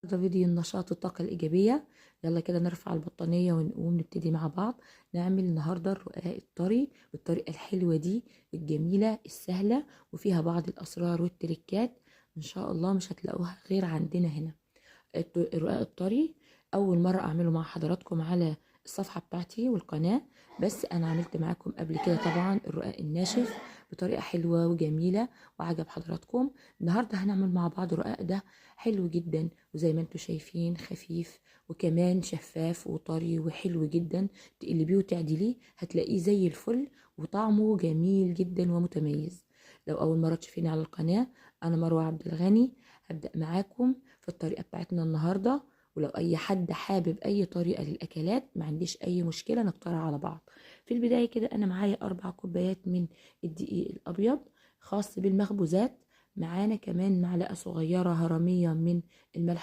ده فيديو النشاط والطاقة الإيجابية. يلا كده نرفع البطانية ونقوم نبتدي مع بعض نعمل النهاردة الرقاق الطري بالطريقة الحلوة دي الجميلة السهلة، وفيها بعض الأسرار والتركات إن شاء الله مش هتلاقوها غير عندنا هنا. الرقاق الطري أول مرة أعمله مع حضراتكم على الصفحة بتاعتي والقناة، بس أنا عملت معاكم قبل كده طبعا الرقاق الناشف بطريقة حلوة وجميلة وعجب حضراتكم. النهاردة هنعمل مع بعض الرقاق ده حلو جدا، وزي ما انتم شايفين خفيف وكمان شفاف وطري وحلو جدا، تقلبيه وتعدليه هتلاقيه زي الفل وطعمه جميل جدا ومتميز. لو أول مرة تشوفيني على القناة، أنا مروة عبد الغني، هبدأ معاكم في الطريقة بتاعتنا النهاردة. ولو أي حد حابب أي طريقة للأكلات ما عنديش أي مشكلة، نقترح على بعض. في البداية كده أنا معايا 4 كوبايات من الدقيق الأبيض خاص بالمخبوزات، معانا كمان معلقة صغيرة هرمية من الملح